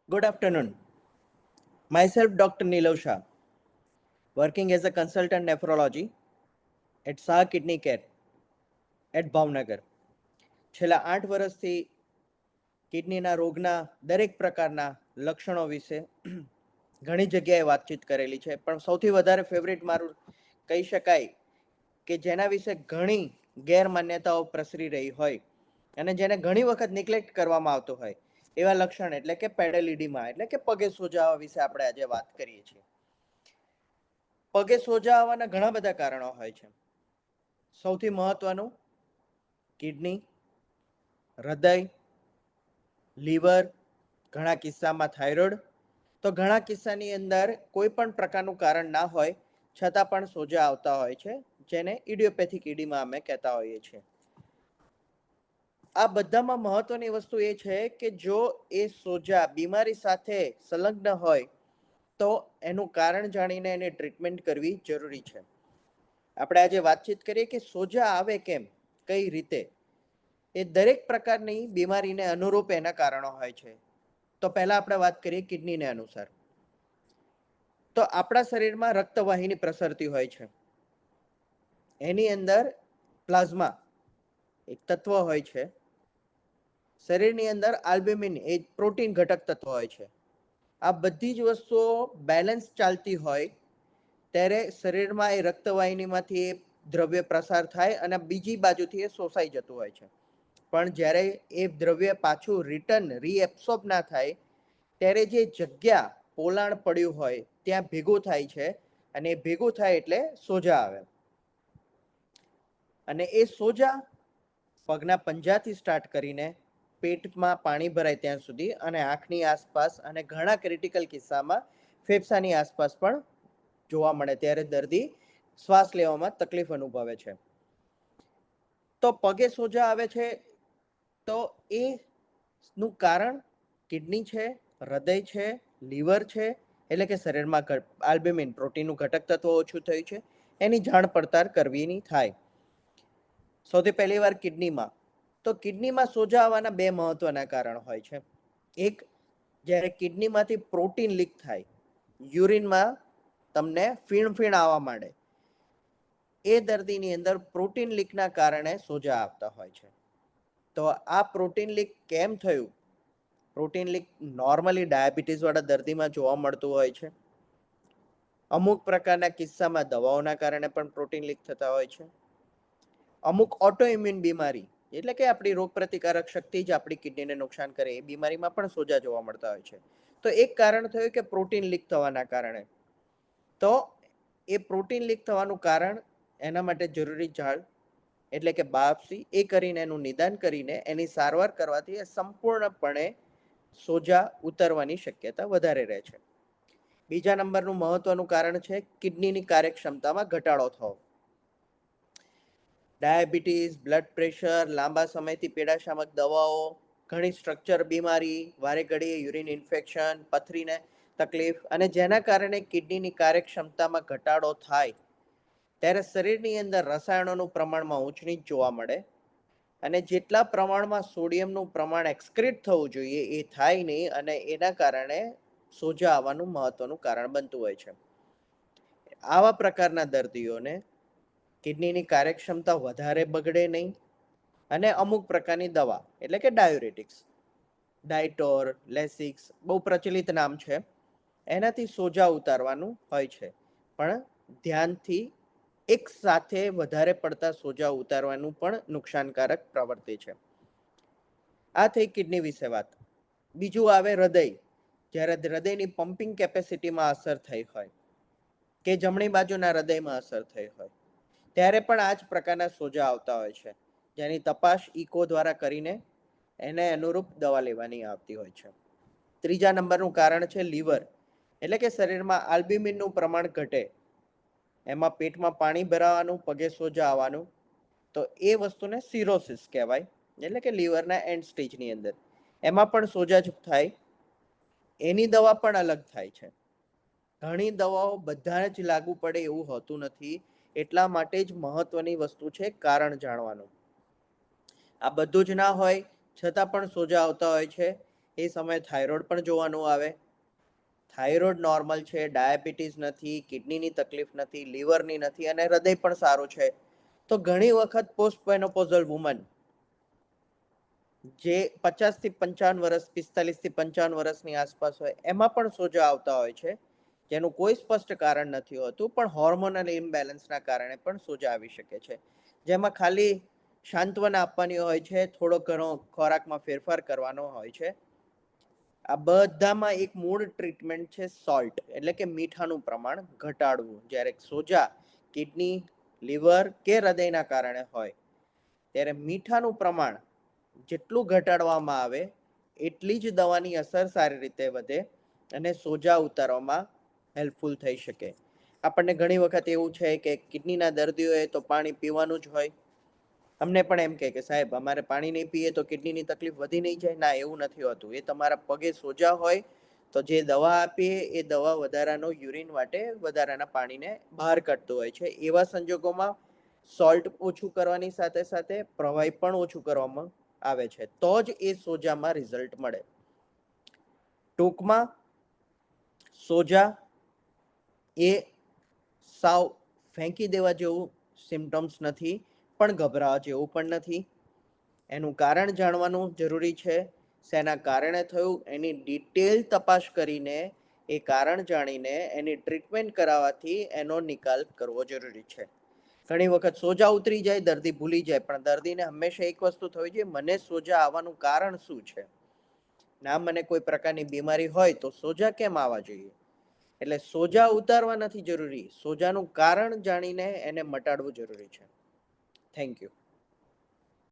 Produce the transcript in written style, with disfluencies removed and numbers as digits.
Good afternoon. Myself, Dr. Nilav Shah, working as a consultant nephrology at Shah Kidney Care at Bhavnagar. છેલ્લા 8 વર્ષથી કિડનીના રોગના દરેક પ્રકારના લક્ષણો વિશે ઘણી જગ્યાએ વાતચીત કરેલી છે, પણ સૌથી વધારે ફેવરિટ મારું કહી શકાય કે જેના વિશે ઘણી ગેરમાન્યતાઓ પ્રસરી રહી હોય અને જેને ઘણી વખત નિગ્લેક્ટ કરવામાં આવતો હોય એવા લક્ષણ એટલે કે પેડેલિડીમા એટલે કે પગે સોજા આવવા વિશે આપણે આજે વાત કરીએ છીએ. પગે સોજા આવવાના ઘણા બધા કારણો હોય છે. સૌથી મહત્વનું કિડની, હૃદય, લીવર, ઘણા કિસ્સામાં થાઇરોઇડ, તો ઘણા કિસ્સાની અંદર કોઈ પણ પ્રકારનું કારણ ના હોય છતાં પણ સોજા આવતા હોય છે, જેને ઇડિયોપેથિક ઇડીમા અમે કહેતા હોઈએ છીએ. આ બધામાં મહત્વની વસ્તુ એ છે કે જો એ સોજા બીમારી સાથે સંલગ્ન હોય તો એનું કારણ જાણીને એની ટ્રીટમેન્ટ કરવી જરૂરી છે. આપણે આજે વાતચીત કરીએ કે સોજા આવે કેમ, કઈ રીતે. એ દરેક પ્રકારની બીમારીને અનુરૂપ એના કારણો હોય છે. તો પહેલા આપણે વાત કરીએ કિડનીને અનુસાર. તો આપણા શરીરમાં રક્તવાહિની પ્રસરતી હોય છે. એની અંદર પ્લાઝમા એક તત્વ હોય છે. શરીરની અંદર આલ્બ્યુમિન એ પ્રોટીન ઘટક તત્વ હોય છે. આ બધી જ વસ્તુઓ બેલેન્સ ચાલતી હોય ત્યારે શરીરમાં એ રક્તવાહિનીમાંથી એ દ્રવ્ય પ્રસાર થાય અને બીજી બાજુથી એ શોષાઈ જતું હોય છે. પણ જ્યારે એ દ્રવ્ય પાછું રિટર્ન રીએબ્સોર્બ ના થાય ત્યારે જે જગ્યા પોલાણ પડ્યું હોય ત્યાં ભેગું થાય છે અને એ ભેગું થાય એટલે સોજા આવે. અને એ સોજા પગના પંજાથી સ્ટાર્ટ કરીને પેટમાં પાણી ભરાય ત્યાં સુધી અને આંખની આસપાસ અને ઘણા ક્રિટિકલ કિસ્સામાં ફેફસાની આસપાસ પણ જોવા મળે ત્યારે દર્દી શ્વાસ લેવામાં તકલીફ અનુભવે છે. તો પગે સોજા આવે છે તો એ નું કારણ કિડની છે, હૃદય છે, લીવર છે, એટલે કે શરીરમાં આલ્બ્યુમિન પ્રોટીનનું ઘટક તત્વ ઓછું થયું છે, એની જાણ પડતાલ કરવીની થાય. સૌથી પહેલી વાર કિડનીમાં. તો કિડનીમાં સોજા આવવાના બે મહત્વના કારણ હોય છે. એક, જ્યારે કિડનીમાંથી પ્રોટીન લીક થાય, યુરિનમાં તમને ફીણ આવવા માંડે, એ દર્દીની અંદર પ્રોટીન લીકના કારણે સોજા આવતા હોય છે. તો આ પ્રોટીન લીક કેમ થયું? પ્રોટીન લીક નોર્મલી ડાયાબિટીસ વાળા દર્દીમાં જોવા મળતું હોય છે. અમુક પ્રકારના કિસ્સામાં દવાઓના કારણે પણ પ્રોટીન લીક થતા હોય છે. અમુક ઓટો ઇમ્યુન બીમારી એટલે કે આપણી રોગ પ્રતિકારક શક્તિ જ આપણી કિડનીને નુકસાન કરે એ બીમારીમાં પણ સોજા જોવા મળતા હોય છે. તો એક કારણ થયું કે પ્રોટીન લીક થવાના કારણે. તો એ પ્રોટીન લીક થવાનું કારણ એના માટે જરૂરી ઝાડ એટલે કે બાયોપ્સી એ કરીને એનું નિદાન કરીને એની સારવાર કરવાથી એ સંપૂર્ણપણે સોજા ઉતરવાની શક્યતા વધારે રહે છે. બીજા નંબરનું મહત્વનું કારણ છે કિડનીની કાર્યક્ષમતામાં ઘટાડો થવો. ડાયાબિટીસ, બ્લડ પ્રેશર, લાંબા સમયથી પીડાશામક દવાઓ, ઘણી સ્ટ્રક્ચર બીમારી, વારે ઘડીએ યુરિન ઇન્ફેક્શન, પથરીને તકલીફ અને જેના કારણે કિડનીની કાર્યક્ષમતામાં ઘટાડો થાય ત્યારે શરીરની અંદર રસાયણોનું પ્રમાણમાં ઊંચ નીચ જોવા મળે અને જેટલા પ્રમાણમાં સોડિયમનું પ્રમાણ એક્સક્રીટ થવું જોઈએ એ થાય નહીં અને એના કારણે સોજા આવવાનું મહત્વનું કારણ બનતું હોય છે. આવા પ્રકારના દર્દીઓને કિડનીની કાર્યક્ષમતા વધારે બગડે નહીં અને અમુક પ્રકારની દવા એટલે કે ડાયુરેટિક્સ, ડાયટોર, લેસિક્સ બહુ પ્રચલિત નામ છે, એનાથી સોજા ઉતારવાનું હોય છે. પણ ધ્યાનથી એક સાથે વધારે પડતા સોજા ઉતારવાનું પણ નુકસાનકારક પ્રવૃત્તિ છે. આ થઈ કિડની વિશે વાત. બીજું આવે હૃદય. જ્યારે હૃદયની પમ્પિંગ કેપેસિટીમાં અસર થઈ હોય કે જમણી બાજુના હૃદયમાં અસર થઈ હોય ત્યારે પણ આ જ પ્રકારના સોજા આવતા હોય છે, જેની તપાસ ઇકો દ્વારા કરીને એને અનુરૂપ દવા લેવાની આવતી હોય છે. ત્રીજા નંબરનું કારણ છે લીવર, એટલે કે શરીરમાં આલ્બ્યુમિનનું પ્રમાણ ઘટે, એમાં પેટમાં પાણી ભરાવાનું, પગે સોજા આવવાનું. તો એ વસ્તુને સિરોસિસ કહેવાય, એટલે કે લીવરના એન્ડ સ્ટેજની અંદર એમાં પણ સોજા જ થાય. એની દવા પણ અલગ થાય છે. ઘણી દવાઓ બધા જ લાગુ પડે એવું હોતું નથી, એટલા માટે જ મહત્વની વસ્તુ છે કારણ જાણવાનું. આ બધું જ ના હોય છતાં પણ સોજા આવતા હોય છે. એ સમયે થાઇરોઇડ પણ જોવાનું આવે. થાઇરોઇડ નોર્મલ છે, ડાયાબિટીસ નથી, કિડનીની તકલીફ નથી, લીવરની નથી અને હૃદય પણ સારું છે, તો ઘણી વખત પોસ્ટ મેનોપોઝલ વુમન જે 50 થી 55 વર્ષ, 45 થી 55 વર્ષની આસપાસ હોય એમાં પણ સોજા આવતા હોય છે, જેનું કોઈ સ્પષ્ટ કારણ નથી હોતું, પણ હોર્મોનલ ઇમ્બેલેન્સના કારણે પણ સોજા આવી શકે છે, જેમાં ખાલી સાંત્વના આપવાની હોય છે, થોડો ઘણો ખોરાકમાં ફેરફાર કરવાનો હોય છે. આ બધામાં એક મૂળ ટ્રીટમેન્ટ છે સોલ્ટ, એટલે કે મીઠાનું પ્રમાણ ઘટાડવું. જ્યારે સોજા કિડની, લીવર કે હૃદયના કારણે હોય ત્યારે મીઠાનું પ્રમાણ જેટલું ઘટાડવામાં આવે એટલી જ દવાની અસર સારી રીતે વધે અને સોજા ઉતારવામાં હેલ્પફુલ થઈ શકે. આપણને ઘણી વખત એવું છે કે કિડનીના દર્દીઓએ તો પાણી પીવાનું જ હોય, અમને પણ એમ કે સાહેબ અમારે પાણી નહીં પીએ તો કિડનીની તકલીફ વધી નહીં જાય. ના, એવું નથી હોતું. એ તમારા પગે સોજા હોય તો જે દવા આપીએ એ દવા વધારાનો યુરિન માટે વધારાના પાણીને બહાર કાઢતું હોય છે. એવા સંજોગોમાં સોલ્ટ ઓછું કરવાની સાથે સાથે પ્રવાહી પણ ઓછું કરવામાં આવે છે, તો જ એ સોજામાં રિઝલ્ટ મળે. ટૂંકમાં સોજા એ સાવ ફેંકી દેવા જેવું સિમ્ટમ્સ નથી, પણ ગભરાવા જેવું પણ નથી. એનું કારણ જાણવાનું જરૂરી છે, શેના કારણે થયું એની ડિટેલ તપાસ કરીને એ કારણ જાણીને એની ટ્રીટમેન્ટ કરાવવાથી એનો નિકાલ કરવો જરૂરી છે. ઘણી વખત સોજા ઉતરી જાય, દર્દી ભૂલી જાય, પણ દર્દીને હંમેશા એક વસ્તુ થવી જોઈએ, મને સોજા આવવાનું કારણ શું છે. ના, મને કોઈ પ્રકારની બીમારી હોય તો સોજા કેમ આવવા જોઈએ. એટલે સોજા ઉતારવા નથી જરૂરી, સોજાનું કારણ જાણીને એને મટાડવું જરૂરી છે. Thank you.